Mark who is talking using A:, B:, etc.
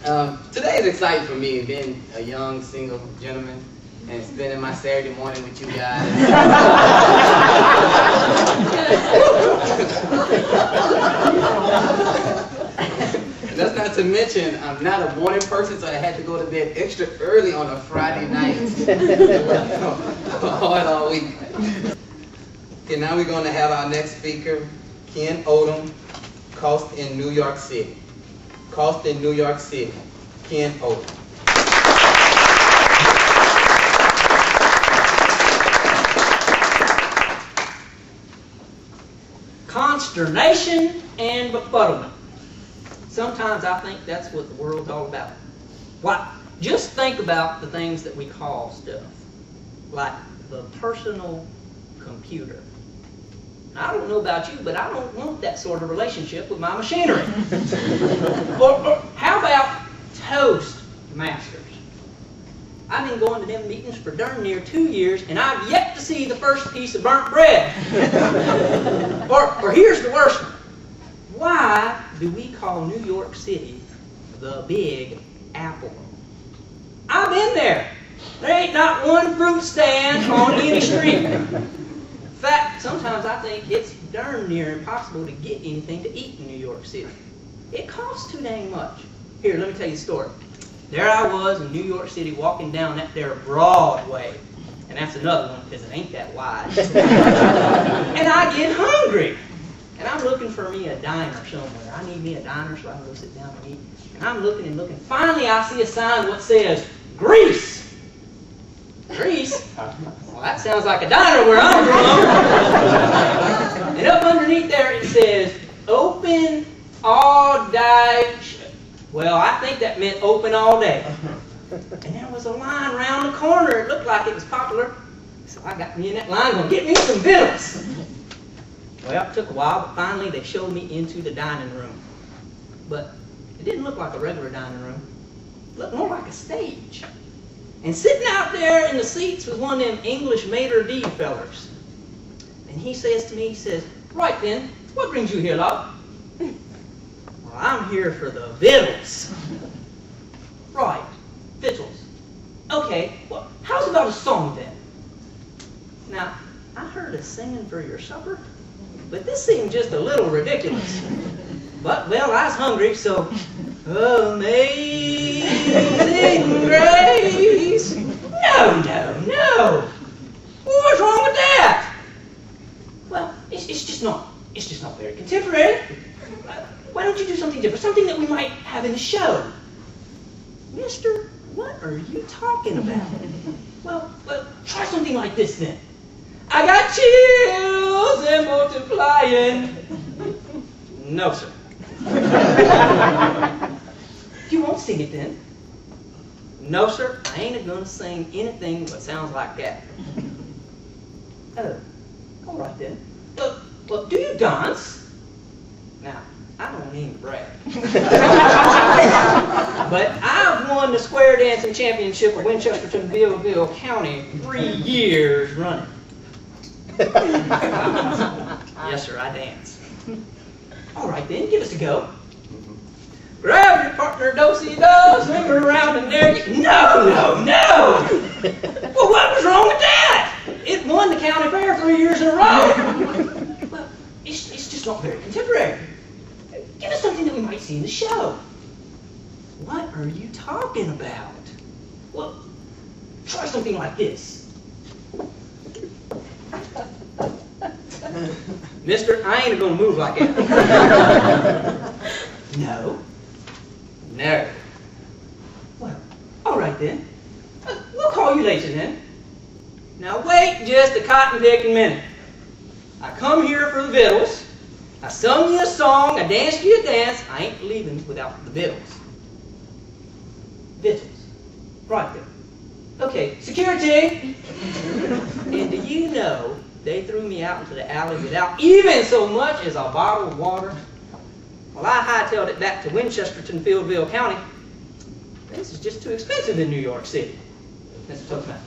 A: Today is exciting for me, being a young single gentleman and spending my Saturday morning with you guys. That's not to mention, I'm not a morning person, so I had to go to bed extra early on a Friday night. Hard all week. Okay, now we're going to have our next speaker, Ken Odem, coast in New York City. Cost in New York City, Ken Odem.
B: Consternation and befuddlement. Sometimes I think that's what the world's all about. Why? Just think about the things that we call stuff, like the personal computer. I don't know about you, but I don't want that sort of relationship with my machinery. or how about Toastmasters? I've been going to them meetings for darn near 2 years, and I've yet to see the first piece of burnt bread. or here's the worst one. Why do we call New York City the Big Apple? I've been there. There ain't not one fruit stand on any street. In fact, sometimes I think it's darn near impossible to get anything to eat in New York City. It costs too dang much. Here, let me tell you a story. There I was in New York City walking down that there Broadway. And that's another one because it ain't that wide. And I get hungry. And I'm looking for me a diner somewhere. I need me a diner so I can go sit down and eat. And I'm looking and looking. Finally, I see a sign that says, Grease. Grease? Well, that sounds like a diner where I'm from. And up underneath there it says, open all day. Well, I think that meant open all day. And there was a line around the corner. It looked like it was popular. So I got me in that line going, get me some victuals. Well, it took a while, but finally they showed me into the dining room. But it didn't look like a regular dining room. It looked more like a stage. And sitting out there in the seats was one of them English maitre d' fellers. And he says to me, he says, right then, what brings you here, love? Well, I'm here for the victuals. Right, victuals. Okay, well, how's about a song then? Now, I heard a singing for your supper, but this seemed just a little ridiculous. But, well, I was hungry, so, amazing grace. No. What's wrong with that? Well, it's just not very contemporary. Why don't you do something different? Something that we might have in the show. Mister, what are you talking about? Well, try something like this then. I got chills and multiplying. No, sir. You won't sing it then. No, sir, I ain't gonna sing anything that sounds like that. Oh, all right then. Look, do you dance? Now, I don't mean to brag. But I've won the square dancing championship of Winchesterton-Billville County 3 years running. Yes, sir, I dance. All right then, give us a go. Grab your partner, do-si-do, swing her around in there. No! Well, what was wrong with that? It won the county fair 3 years in a row. Well, it's just not very contemporary. Give us something that we might see in the show. What are you talking about? Well, try something like this. Mister, I ain't gonna move like that. No. Well, all right then. We'll call you later then. Now wait just a cotton-picking minute. I come here for the victuals. I sung you a song. I danced you a dance. I ain't leaving without the victuals. Victuals. Right there. Okay, security. And do you know they threw me out into the alley without even so much as a bottle of water? Well, I hightailed it back to Winchesterton-Billville County. This is just too expensive in New York City. Mr. Toastmaster.